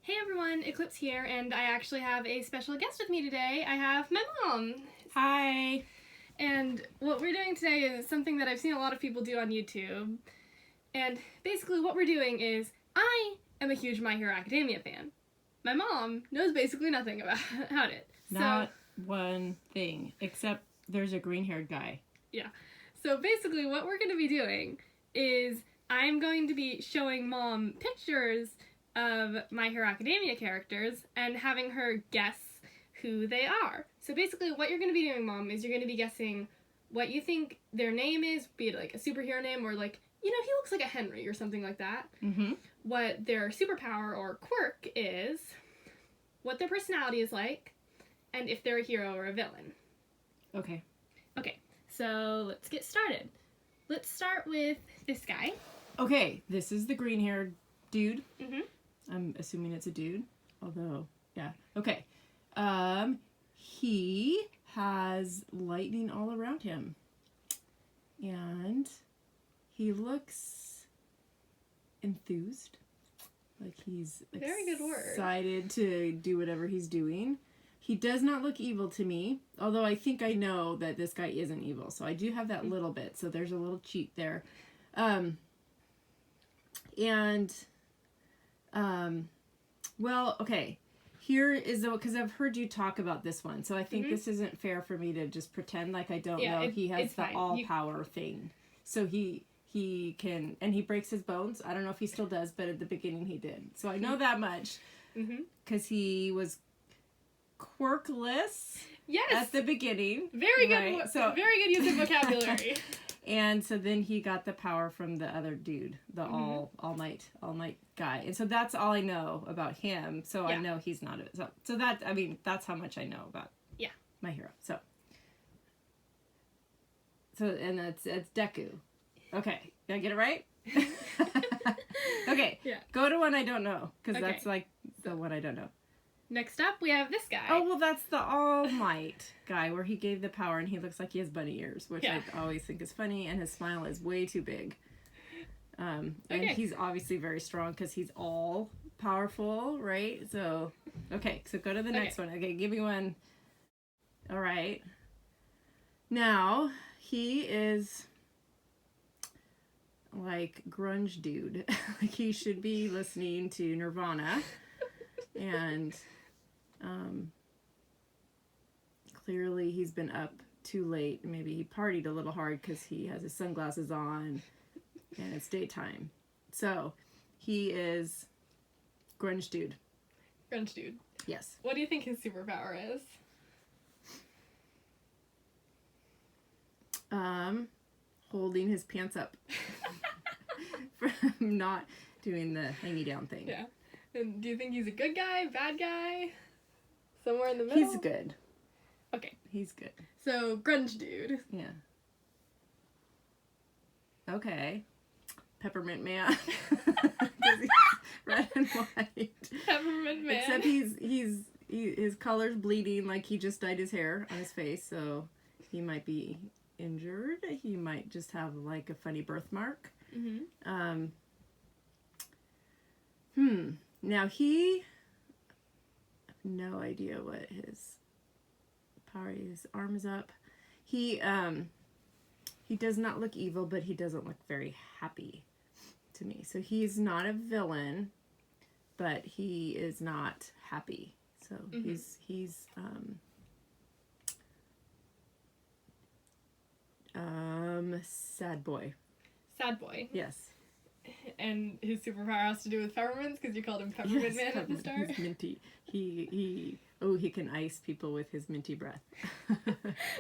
Hey everyone, Eclipse here, and I actually have a special guest with me today. I have my mom. Hi. And what we're doing today is something that I've seen a lot of people do on YouTube. And basically what we're doing is, I am a huge My Hero Academia fan. My mom knows basically nothing about it. Not one thing, except there's a green-haired guy. Yeah. So basically what we're going to be doing is I'm going to be showing Mom pictures of My Hero Academia characters and having her guess who they are. So basically what you're going to be doing, Mom, is you're going to be guessing what you think their name is, be it like a superhero name or like, you know, he looks like a Henry or something like that. Mm-hmm. What their superpower or quirk is, what their personality is like, and if they're a hero or a villain. Okay. Okay, so let's get started. Let's start with this guy. Okay, this is the green-haired dude. Mm-hmm. I'm assuming it's a dude, although, yeah. Okay. He has lightning all around him. And he looks enthused. Like he's Very good word. excited to do whatever he's doing. He does not look evil to me, although I think I know that this guy isn't evil. So I do have that little bit. So there's a little cheat there. Well, okay. Here is because I've heard you talk about this one, so I think this isn't fair for me to just pretend like I don't know. He has the all power thing, so he can, and he breaks his bones. I don't know if he still does, but at the beginning he did. So I know that much because he was quirkless. Yes. At the beginning. Very good. Right? So very good use of vocabulary. And so then he got the power from the other dude, the all night guy. And so that's all I know about him. So I know he's not it. So that, I mean, that's how much I know about My Hero. So and it's Deku. Okay. Did I get it right? Okay. Yeah. Go to one I don't know, because that's like the one I don't know. Next up, we have this guy. Oh, well, that's the All Might guy where he gave the power and he looks like he has bunny ears, which I always think is funny, and his smile is way too big. And he's obviously very strong because he's all powerful, right? So, okay, so go to the next one. Okay, give me one. All right. Now, he is like grunge dude. Like he should be listening to Nirvana. And clearly he's been up too late. Maybe he partied a little hard because he has his sunglasses on and it's daytime. So he is grunge dude. Grunge dude. Yes. What do you think his superpower is? Holding his pants up from not doing the hangy down thing. Yeah. And do you think he's a good guy, bad guy? Somewhere in the middle? He's good. Okay. He's good. So, grunge dude. Yeah. Okay. Peppermint Man. He's red and white. Peppermint Man. Except his color's bleeding, like he just dyed his hair on his face, so he might be injured. He might just have like a funny birthmark. Now no idea what his power is. His arm is up. He does not look evil, but he doesn't look very happy to me. So he's not a villain, but he is not happy. So he's sad boy. Sad boy. Yes. And his superpower has to do with peppermints because you called him Peppermint Man at the start. He's minty. He can ice people with his minty breath.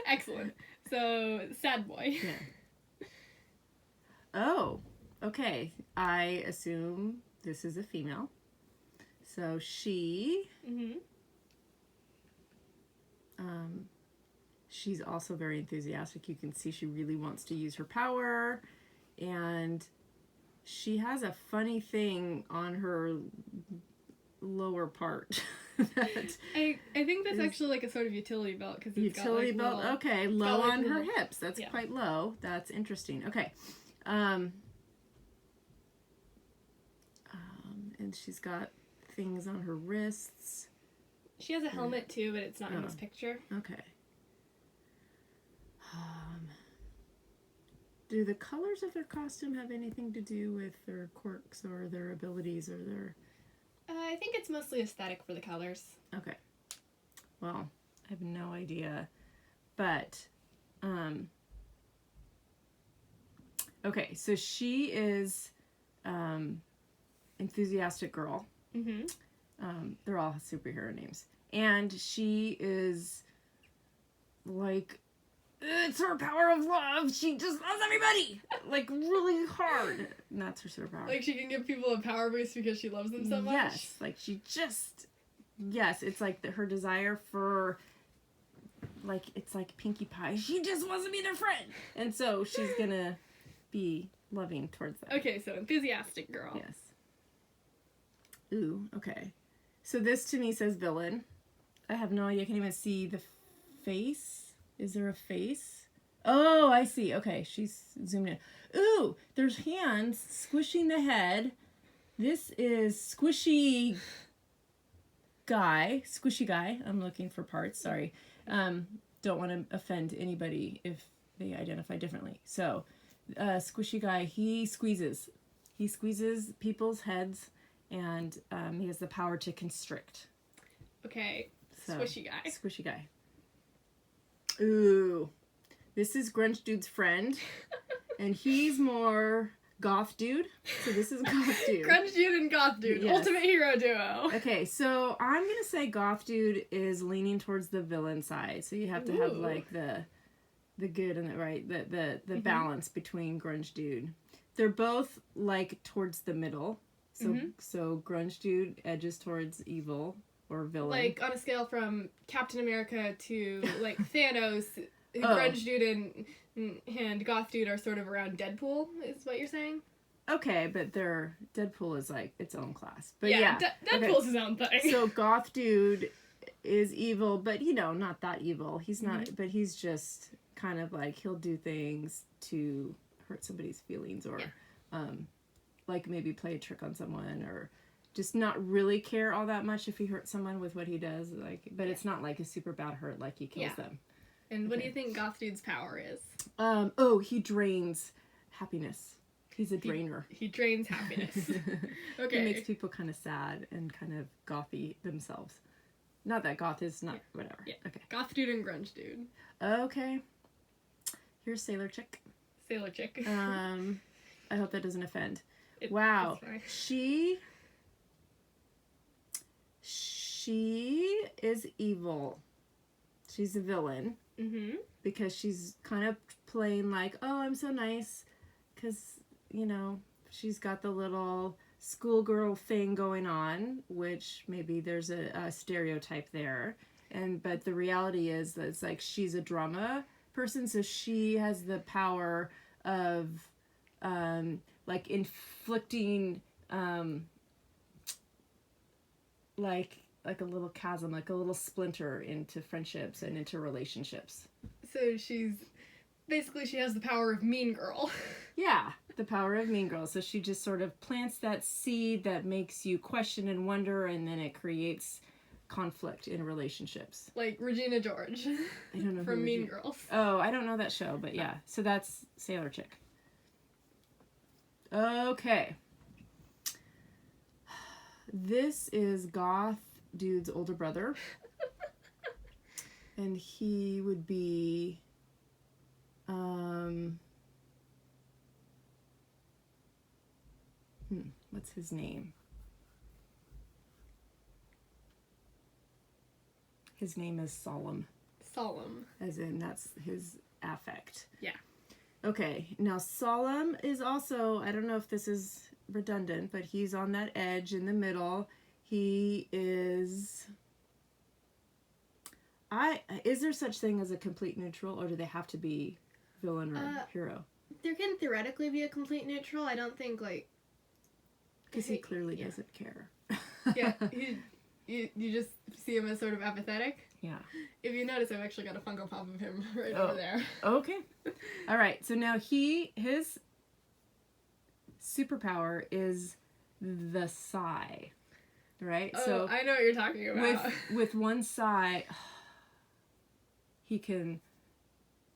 Excellent. So, sad boy. Yeah. Oh, okay. I assume this is a female. So she, she's also very enthusiastic. You can see she really wants to use her power, and she has a funny thing on her lower part. I think that's actually like a sort of utility belt because it's utility got, like, belt. little, Okay, low like, on her little, hips. That's quite low. That's interesting. Okay, and she's got things on her wrists. She has a helmet too, but it's not in this picture. Okay. Do the colors of their costume have anything to do with their quirks or their abilities or their... I think it's mostly aesthetic for the colors. Okay. Well, I have no idea. But, okay, so she is enthusiastic girl. Mm-hmm. They're all superhero names. And she is like... It's her power of love. She just loves everybody. Like, really hard. And that's her superpower. Like, she can give people a power boost because she loves them so much? Yes. Like, she just... Yes, it's like her desire for... Like, it's like Pinkie Pie. She just wants to be their friend. And so she's gonna be loving towards them. Okay, so enthusiastic girl. Yes. Ooh, okay. So this to me says villain. I have no idea. I can't even see the face. Is there a face? Oh, I see. Okay, she's zoomed in. Ooh, there's hands squishing the head. This is Squishy Guy. Squishy Guy. I'm looking for parts. Sorry. Don't want to offend anybody if they identify differently. So, Squishy Guy, he squeezes. He squeezes people's heads, and he has the power to constrict. Okay, so, Squishy Guy. Squishy Guy. Ooh, this is Grunge Dude's friend, and he's more goth dude. So this is goth dude. Grunge Dude and goth dude, yes. Ultimate hero duo. Okay, so I'm gonna say goth dude is leaning towards the villain side. So you have to have like the good and the right, the balance between Grunge Dude. They're both like towards the middle. So so Grunge Dude edges towards evil. Or villain. Like, on a scale from Captain America to, like, Thanos, Grunge Dude and Goth Dude are sort of around Deadpool, is what you're saying? Okay, but Deadpool is, like, its own class. But yeah. Deadpool's his own thing. So Goth Dude is evil, but, you know, not that evil. He's not, but he's just kind of, like, he'll do things to hurt somebody's feelings or, like, maybe play a trick on someone or... just not really care all that much if he hurts someone with what he does, like, but it's not like a super bad hurt, like he kills them. And what do you think Goth Dude's power is? He drains happiness. He's a drainer. He drains happiness. Okay. He makes people kind of sad and kind of gothy themselves. Not that goth is not, whatever. Yeah. Okay. Goth Dude and Grunge Dude. Okay. Here's Sailor Chick. Sailor Chick. I hope that doesn't offend. Wow. She is evil. She's a villain. Mm-hmm. Because she's kind of playing like, oh, I'm so nice. Because, you know, she's got the little schoolgirl thing going on, which maybe there's a stereotype there. But the reality is that it's like she's a drama person, so she has the power of, like, inflicting... like a little chasm, like a little splinter into friendships and into relationships. So she has the power of Mean Girl. Yeah, the power of Mean Girl. So she just sort of plants that seed that makes you question and wonder, and then it creates conflict in relationships. Like Regina George. I don't know from Mean Girls. Oh, I don't know that show, but yeah. So that's Sailor Chick. Okay. This is Goth Dude's older brother. And he would be what's his name? His name is Solemn. Solemn. As in that's his affect. Yeah. Okay. Now Solemn is also, I don't know if this is redundant, but he's on that edge in the middle. He is... Is there such thing as a complete neutral, or do they have to be villain or hero? There can theoretically be a complete neutral. I don't think, like... Because he clearly doesn't care. Yeah, you just see him as sort of apathetic. Yeah. If you notice, I've actually got a Funko Pop of him right over there. Okay. All right, so now his superpower is the sigh. right? Oh, so I know what you're talking about. With one side, he can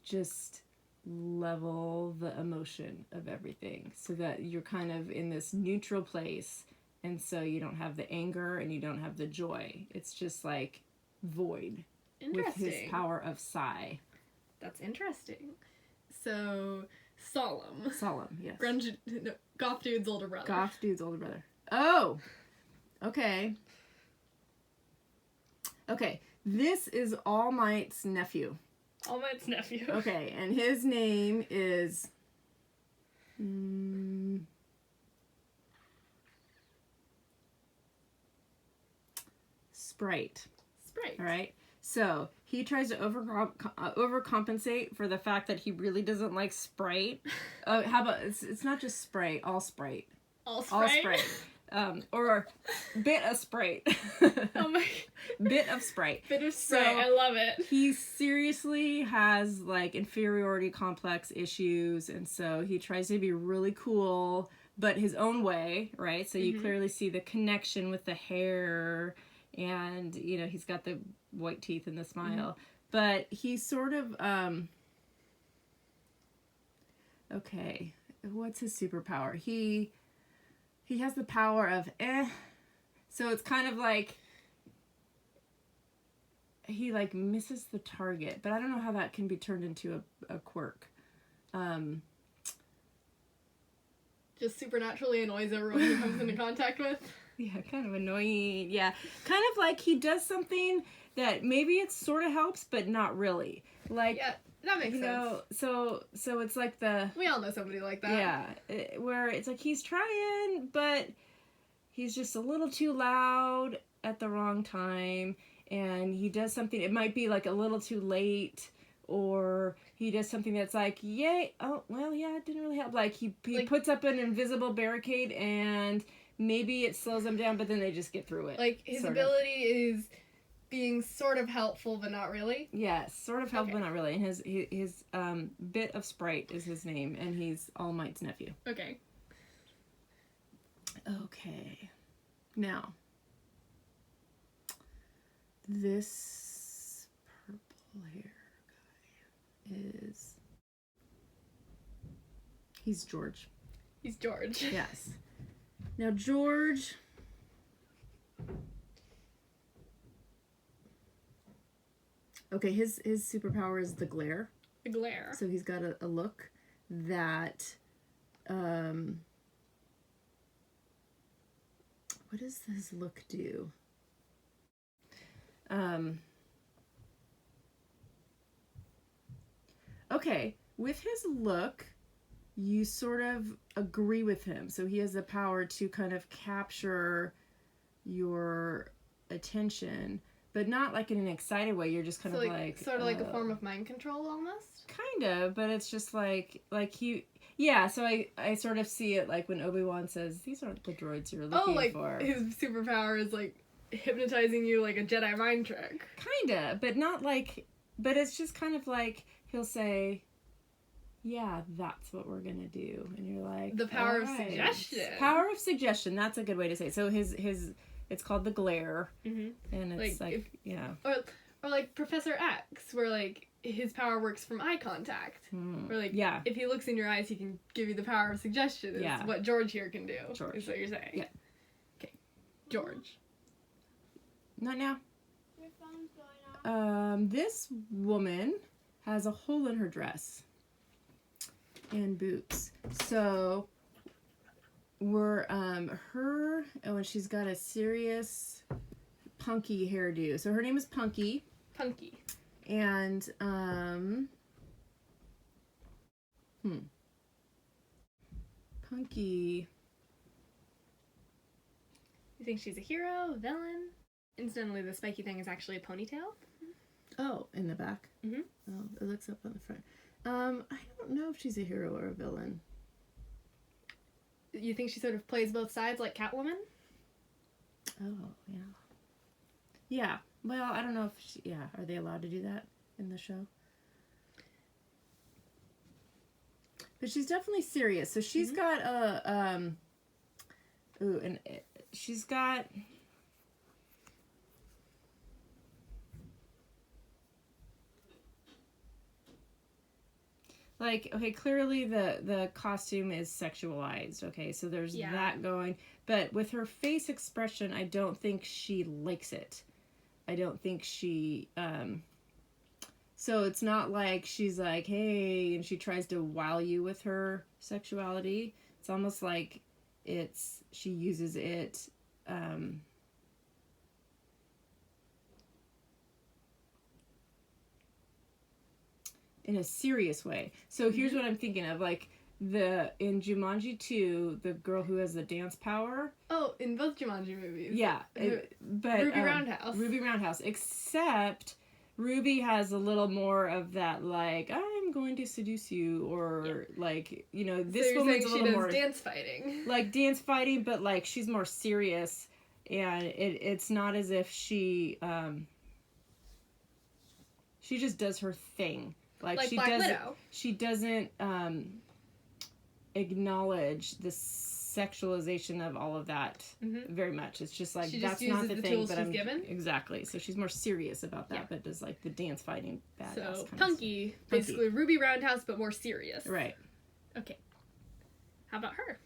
just level the emotion of everything so that you're kind of in this neutral place, and so you don't have the anger and you don't have the joy. It's just like void with his power of sigh. That's interesting. So solemn, yes. Goth dude's older brother. Oh, okay. This is All Might's nephew. Okay, and his name is Sprite. All right. So he tries to overcompensate for the fact that he really doesn't like Sprite. How about it's not just Sprite, all Sprite. All Sprite. Or bit of Sprite. Oh my. Bit of Sprite. Bit of Sprite. So I love it. He seriously has like inferiority complex issues, and so he tries to be really cool, but his own way, right? So you clearly see the connection with the hair, and you know he's got the white teeth and the smile, but he's sort of okay. What's his superpower? He has the power of so it's kind of like he like misses the target, but I don't know how that can be turned into a quirk. Just supernaturally annoys everyone he comes into contact with. Yeah, kind of annoying. Yeah, kind of like he does something that maybe it sort of helps, but not really. Like, yeah, that makes sense. Know, so it's like we all know somebody like that. Yeah, where it's like he's trying, but he's just a little too loud at the wrong time, and he does something. It might be like a little too late, or he does something that's like, yay! Oh, well, yeah, it didn't really help. Like he puts up an invisible barricade and. Maybe it slows them down, but then they just get through it. Like, his ability is being sort of helpful, but not really? Yeah, sort of helpful, but not really. And his Bit of Sprite is his name, and he's All Might's nephew. Okay. Now, this purple hair guy is... He's George. Yes. Now, George... Okay, his superpower is the glare. The glare. So he's got a look that... what does his look do? Okay, with his look... you sort of agree with him. So he has the power to kind of capture your attention, but not like in an excited way. You're just kind of like... Sort of like a form of mind control almost? Kind of, but it's just like he... Yeah, so I sort of see it like when Obi-Wan says, these aren't the droids you're looking for. His superpower is like hypnotizing you like a Jedi mind trick. Kinda, but not like... But it's just kind of like he'll say... yeah, that's what we're gonna do, and you're like, the power of suggestion. Power of suggestion. That's a good way to say it. So his it's called the glare, and it's or like Professor X, where like his power works from eye contact. Or like if he looks in your eyes, he can give you the power of suggestion. Is what George here can do. Is what you're saying. Yeah. Okay, George. Not now. Your phone's going off. This woman has a hole in her dress. And boots. So we're and she's got a serious punky hairdo. So her name is Punky. And Punky. You think she's a hero, a villain? Incidentally, the spiky thing is actually a ponytail. Oh, in the back? Mm-hmm. Oh, it looks up on the front. I don't know if she's a hero or a villain. You think she sort of plays both sides like Catwoman? Oh, yeah. Yeah. Well, I don't know if she... Yeah, are they allowed to do that in the show? But she's definitely serious. So she's got a... she's got like, okay, clearly the costume is sexualized, okay, so there's that going, but with her face expression, I don't think she likes it. I don't think she, so it's not like she's like, hey, and she tries to wow you with her sexuality. It's almost like she uses it, in a serious way. So here's what I'm thinking of, like in Jumanji 2, the girl who has the dance power. Oh, in both Jumanji movies. Yeah, but Ruby Roundhouse. Ruby Roundhouse, except Ruby has a little more of that, like, I'm going to seduce you, or like, you know, this woman's a little more dance fighting. Like dance fighting, but like she's more serious, and it's not as if she just does her thing. Like she Black doesn't, Widow. She doesn't acknowledge the sexualization of all of that very much. It's just like, that's not the thing, but I'm given. Exactly. So she's more serious about that, but does like the dance fighting badass. So punky, basically Ruby Roundhouse, but more serious. Right. Okay. How about her?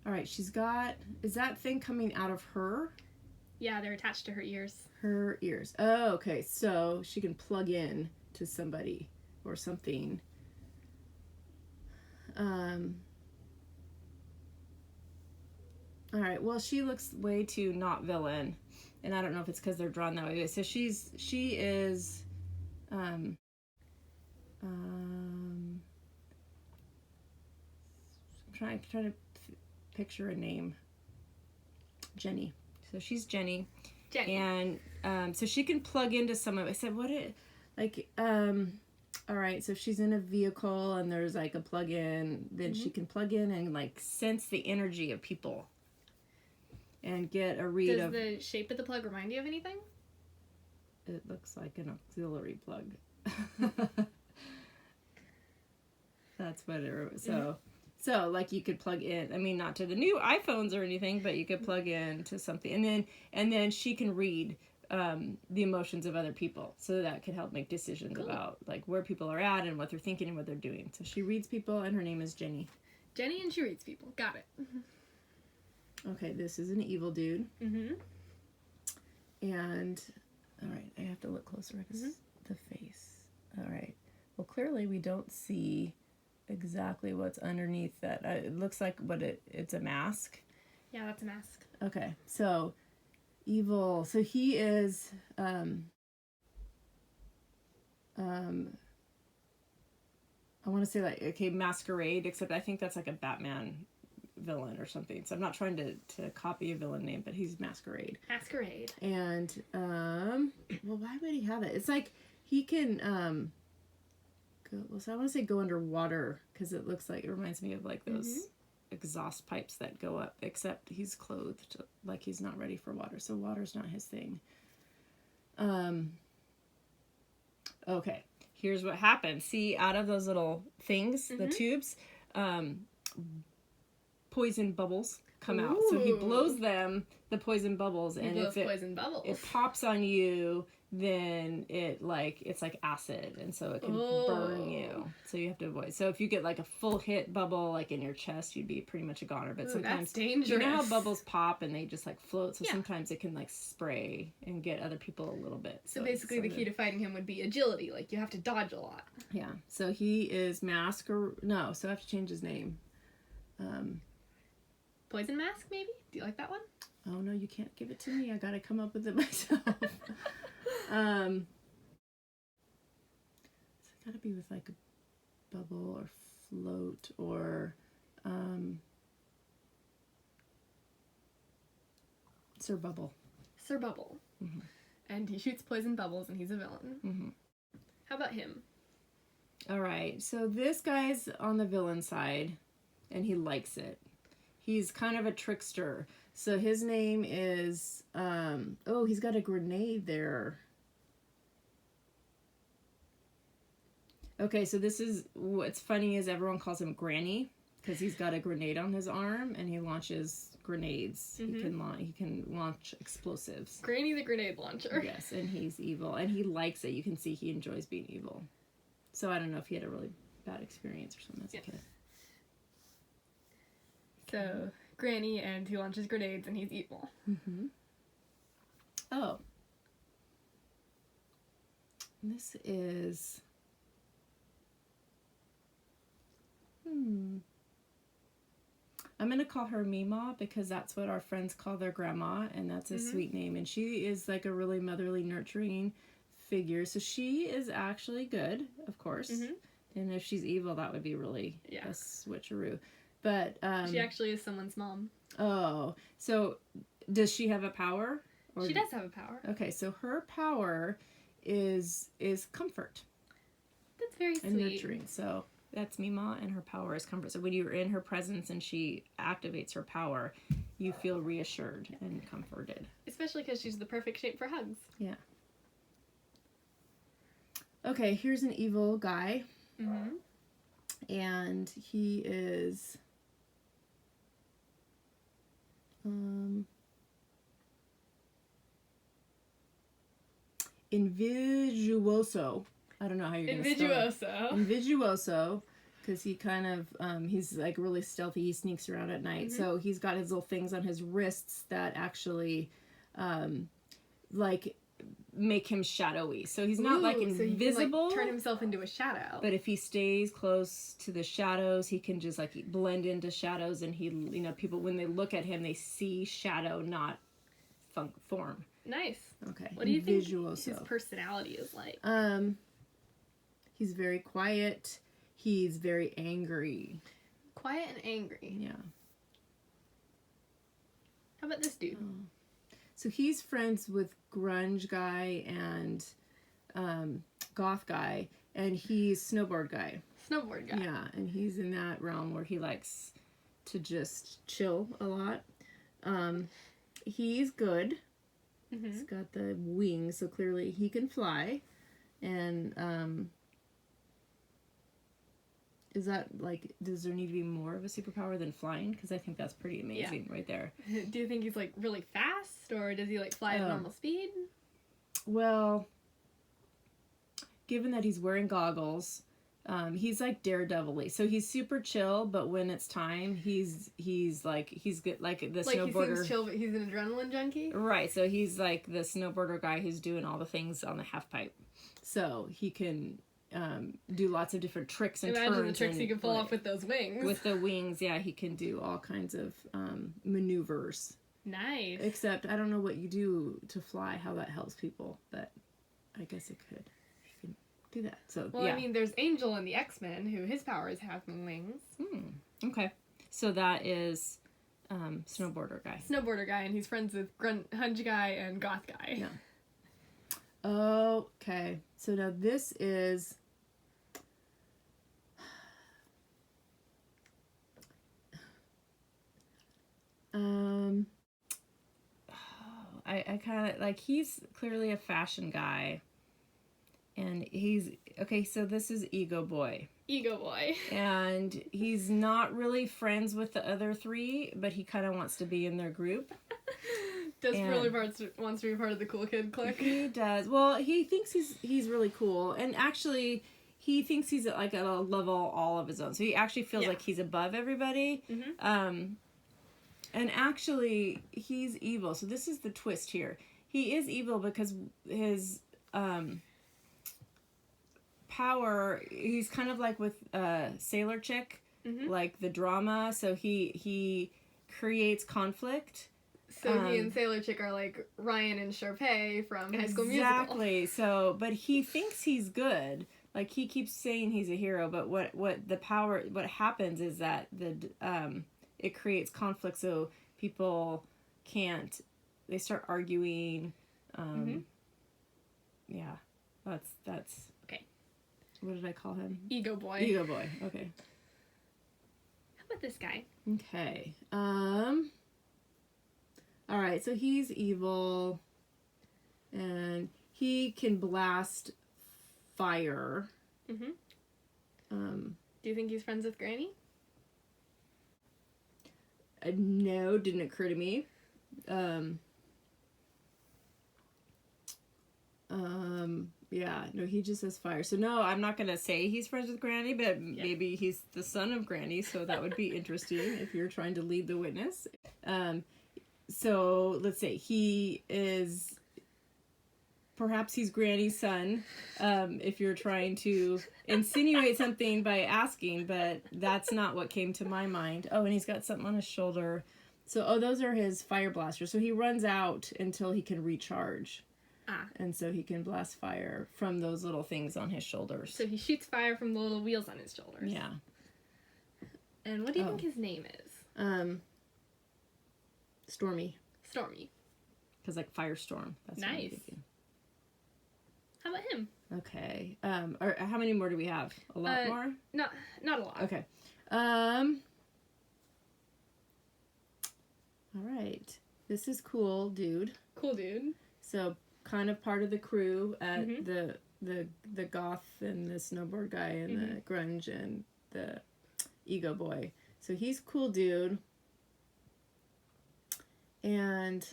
All right, she's got, is that thing coming out of her? Yeah, they're attached to her ears. Her ears. Oh, okay. So she can plug in to somebody or something. All right. Well, she looks way too not villain, and I don't know if it's because they're drawn that way. So she is. I'm trying to picture a name. Jenny. So she's Jenny. And so she can plug into some of it. I said, all right, so if she's in a vehicle and there's like a plug-in, then she can plug in and like sense the energy of people and get a read of... Does the shape of the plug remind you of anything? It looks like an auxiliary plug. That's what it... So, like, you could plug in, I mean, not to the new iPhones or anything, but you could plug in to something. And then she can read the emotions of other people. So that could help make decisions about, like, where people are at and what they're thinking and what they're doing. So she reads people, and her name is Jenny. Jenny, and she reads people. Got it. Okay, this is an evil dude. Mm-hmm. And, all right, I have to look closer at the face. All right. Well, clearly we don't see... exactly what's underneath that. It looks like it's a mask. Yeah, that's a mask. Okay, so evil. So he is I want to say like, okay, Masquerade, except I think that's like a Batman villain or something. So I'm not trying to copy a villain name, but he's Masquerade. Masquerade. And well, why would he have it? It's like he can so I want to say go underwater, because it looks like, it reminds me of like those exhaust pipes that go up, except he's clothed like he's not ready for water, so water's not his thing. Okay, here's what happens. See, out of those little things, the tubes, poison bubbles come out. So he blows them, the poison bubbles, and if it pops on you, then it's like acid, and so it can burn you. So you have to avoid. So if you get like a full hit bubble like in your chest, you'd be pretty much a goner. But sometimes that's dangerous. You know how bubbles pop and they just like float. So sometimes it can like spray and get other people a little bit. So basically, the key to fighting him would be agility. Like you have to dodge a lot. Yeah. So he is No. So I have to change his name. Poison Mask, maybe? Do you like that one? Oh no, you can't give it to me. I gotta come up with it myself. It's gotta be with like a bubble or float or Sir Bubble. Sir Bubble. And he shoots poison bubbles and he's a villain. How about him? All right, so this guy's on the villain side and he likes it. He's kind of a trickster. So his name is, he's got a grenade there. Okay, so this is, what's funny is everyone calls him Granny, because he's got a grenade on his arm, and he launches grenades. He can launch explosives. Granny the grenade launcher. Yes, and he's evil, and he likes it. You can see he enjoys being evil. So I don't know if he had a really bad experience or something as a kid. So, Granny, and he launches grenades, and he's evil. Mm-hmm. Oh. This is... I'm going to call her Meemaw because that's what our friends call their grandma, and that's a sweet name. And she is like a really motherly, nurturing figure. So she is actually good, of course. And if she's evil, that would be really a switcheroo. But she actually is someone's mom. Oh, so does she have a power? Or she does have a power. Okay, so her power is comfort. That's very sweet. And nurturing. So that's Meemaw, and her power is comfort. So when you're in her presence and she activates her power, you feel reassured and comforted. Especially because she's the perfect shape for hugs. Yeah. Okay, here's an evil guy. And he is... Visuoso. I don't know how you're going to spell it. Visuoso, because he kind of, he's like really stealthy. He sneaks around at night. So he's got his little things on his wrists that actually, like, make him shadowy. So he's not like invisible. So he can, like, turn himself into a shadow. But if he stays close to the shadows, he can just like blend into shadows, and he, you know, people when they look at him, they see shadow, not form. Nice. Okay. What do you think his personality is like? He's very quiet. He's very angry. Quiet and angry. Yeah. How about this dude? So he's friends with grunge guy and goth guy, and he's snowboard guy. Snowboard guy. Yeah, and he's in that realm where he likes to just chill a lot. He's good. He's got the wings, so clearly he can fly. And is that, like, does there need to be more of a superpower than flying? Because I think that's pretty amazing right there. Do you think he's, like, really fast, or does he, like, fly at normal speed? Well, given that he's wearing goggles, he's, like, daredevil-y. So he's super chill, but when it's time, he's good, like, the snowboarder. Like, he seems chill, but he's an adrenaline junkie? Right, so he's, like, the snowboarder guy who's doing all the things on the half pipe. So he can... do lots of different tricks and turns. Imagine the tricks he can pull off with those wings. With the wings, yeah, he can do all kinds of maneuvers. Nice. Except, I don't know what you do to fly, how that helps people, but I guess it could. You can do that. So, well, I mean, there's Angel in the X-Men, who his power is having wings. Okay. So that is Snowboarder guy. Snowboarder guy, and he's friends with Grunge guy and Goth guy. Yeah. Okay. So now this is... I kind of, like, he's clearly a fashion guy. And he's, okay, so this is Ego Boy. Ego Boy. And he's not really friends with the other three, but he kind of wants to be in their group. Really wants to be part of the cool kid clique. He does. Well, he thinks he's really cool. And actually, he thinks he's at, like, at a level all of his own. So he actually feels like he's above everybody. And actually, he's evil. So this is the twist here. He is evil because his power, he's kind of like with Sailor Chick, like the drama. So he creates conflict. So he and Sailor Chick are like Ryan and Sharpay from High School Musical. Exactly. So, but he thinks he's good. Like, he keeps saying he's a hero, but what happens is that it creates conflict, so people can't, they start arguing. Yeah, that's okay. What did I call him? Ego Boy. Ego Boy. Okay. How about this guy? Okay. All right. So he's evil, and he can blast fire. Do you think he's friends with Granny? No, didn't occur to me. Yeah, no, he just has fire. So no, I'm not gonna say he's friends with Granny, but maybe he's the son of Granny, so that would be interesting if you're trying to lead the witness. So let's say he is, perhaps he's Granny's son, if you're trying to insinuate something by asking, but that's not what came to my mind. Oh, and he's got something on his shoulder. So, those are his fire blasters. So he runs out until he can recharge. And so he can blast fire from those little things on his shoulders. So he shoots fire from the little wheels on his shoulders. Yeah. And what do you think his name is? Stormy. Stormy. Because like Firestorm. That's nice. What I'm thinking. How about him? Okay. Or how many more do we have? A lot more? Not a lot. Okay. All right. This is cool, dude. Cool, dude. So kind of part of the crew at the goth and the snowboard guy and the grunge and the ego boy. So he's cool, dude. And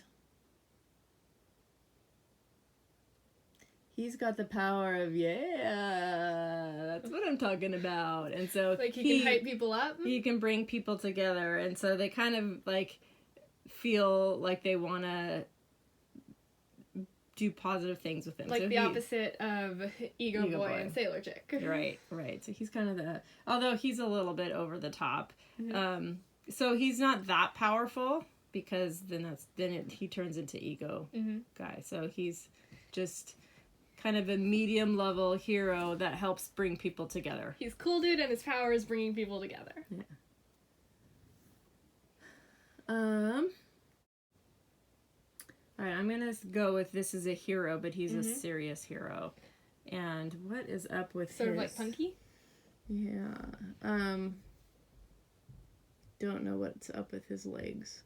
he's got the power of, that's what I'm talking about. And so like he can hype people up? He can bring people together. And so they kind of like feel like they want to do positive things with him. Like so the opposite of ego boy and sailor chick. Right. So he's kind of although he's a little bit over the top. So he's not that powerful because he turns into ego guy. So he's just kind of a medium level hero that helps bring people together. He's cool dude and his power is bringing people together. Yeah. Alright, I'm gonna go with this is a hero, but he's a serious hero. And what is up with sort of like punky? Yeah. Don't know what's up with his legs.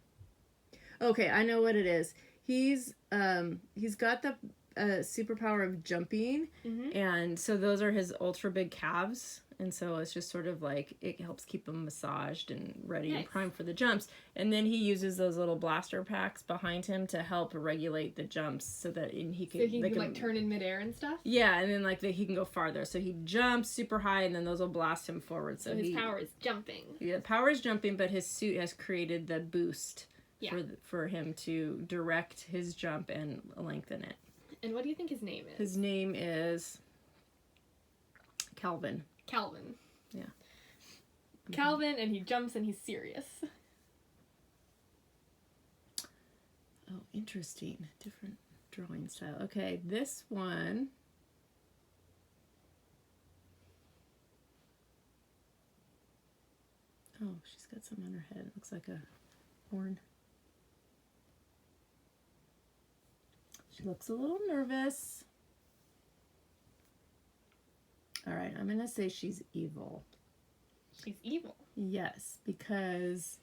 Okay, I know what it is. He's got the superpower of jumping, and so those are his ultra big calves, and so it's just sort of like it helps keep him massaged and ready and primed for the jumps. And then he uses those little blaster packs behind him to help regulate the jumps so that he can like turn in midair and stuff. Yeah, and then he can go farther. So he jumps super high, and then those will blast him forward. So his power is jumping. Yeah, power is jumping, but his suit has created the boost for him to direct his jump and lengthen it. And what do you think his name is? His name is Calvin. Yeah. Calvin, and he jumps and he's serious. Oh, interesting. Different drawing style. Okay, this one. Oh, she's got something on her head. It looks like a horn. She looks a little nervous. All right, I'm going to say she's evil. She's evil? Yes, because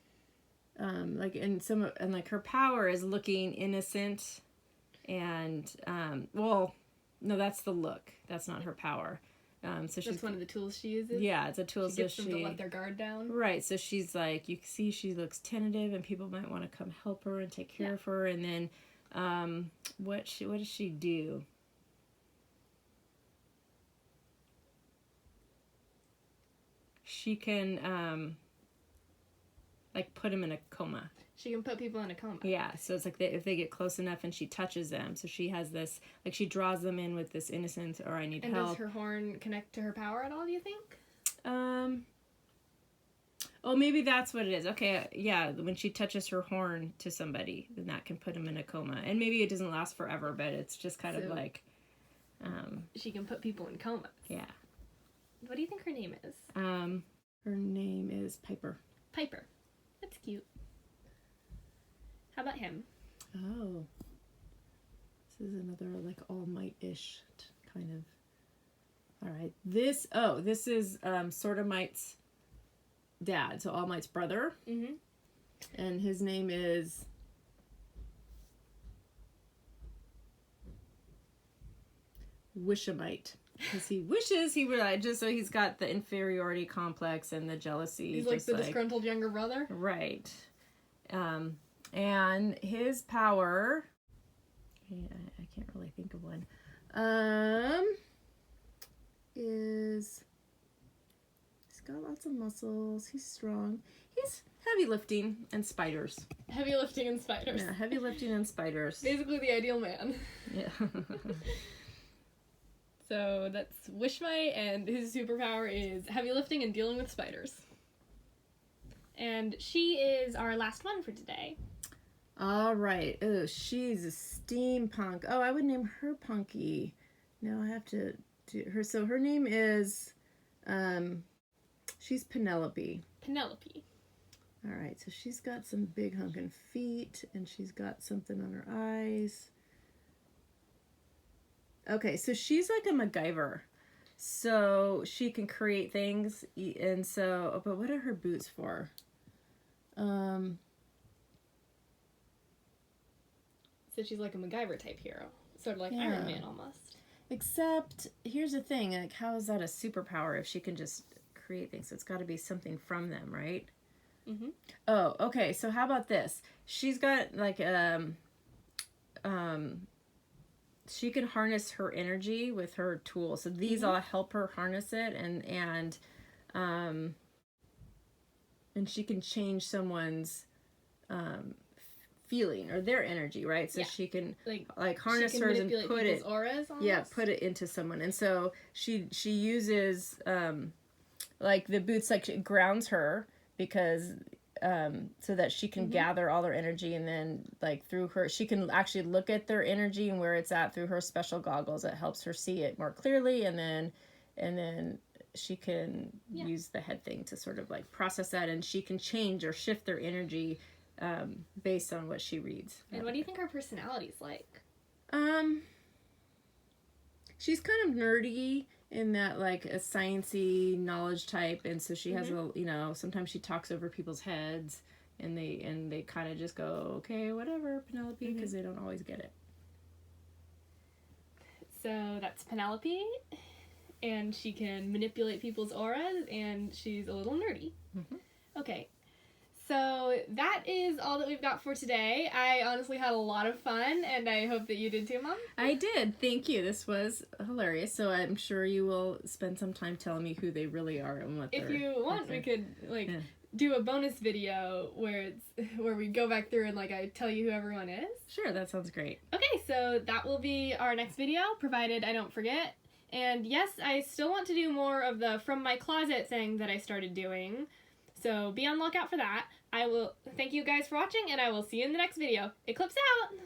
her power is looking innocent and no, that's the look. That's not her power. So she's one of the tools she uses? Yeah, it's a tool. She gets them to let their guard down? Right, so she's like, you can see she looks tentative and people might want to come help her and take care of her. And then what does she do? She can put him in a coma. She can put people in a coma. Yeah, so it's like if they get close enough and she touches them. So she has this, she draws them in with this innocent or I need help. And does her horn connect to her power at all, do you think? Oh, maybe that's what it is. Okay, yeah, when she touches her horn to somebody, then that can put them in a coma. And maybe it doesn't last forever, but it's just kind of like... she can put people in comas. Yeah. What do you think her name is? Her name is Piper. Piper. That's cute. How about him? Oh. This is another, All Might-ish kind of... All right. This is Sort of Might's dad, so All Might's brother. Mm-hmm. And his name is... Wishamite. Because he wishes he would, just so he's got the inferiority complex and the jealousy. He's like the disgruntled younger brother? Right. And his power... I can't really think of one. He's got lots of muscles. He's strong. He's heavy lifting and spiders. Heavy lifting and spiders. Yeah, heavy lifting and spiders. Basically the ideal man. Yeah. So that's Wishmite, and his superpower is heavy lifting and dealing with spiders. And she is our last one for today. All right. Oh, she's a steampunk. Oh, I would name her Punky. No, I have to do her. So her name is, she's Penelope. Penelope. All right. So she's got some big hunkin' feet, and she's got something on her eyes. Okay, so she's like a MacGyver. So she can create things, and so, but what are her boots for? So she's like a MacGyver type hero. Sort of like Iron Man almost. Except, here's the thing, like, how is that a superpower if she can just create things? So it's got to be something from them, right? Mm-hmm. Oh, okay, so how about this? She's got, like, she can harness her energy with her tools. So these all help her harness it, and she can change someone's feeling or their energy, right? So she can like harness hers and put it auras put it into someone. And so she uses like the boots, like it grounds her because so that she can gather all their energy, and then like through her she can actually look at their energy and where it's at through her special goggles. It helps her see it more clearly, and then she can use the head thing to sort of like process that, and she can change or shift their energy based on what she reads. And what do you think her personality's like? She's kind of nerdy in that, like, a sciencey knowledge type, and so she has a, sometimes she talks over people's heads, and they kind of just go, okay, whatever, Penelope, because they don't always get it. So that's Penelope, and she can manipulate people's auras, and she's a little nerdy. Okay. So that is all that we've got for today. I honestly had a lot of fun, and I hope that you did too, Mom. I did. Thank you. This was hilarious. So I'm sure you will spend some time telling me who they really are and what if you want, we could do a bonus video where we go back through and I tell you who everyone is. Sure, that sounds great. Okay, so that will be our next video, provided I don't forget. And yes, I still want to do more of the From My Closet thing that I started doing. So be on the lookout for that. I will thank you guys for watching, and I will see you in the next video. Eclipse out!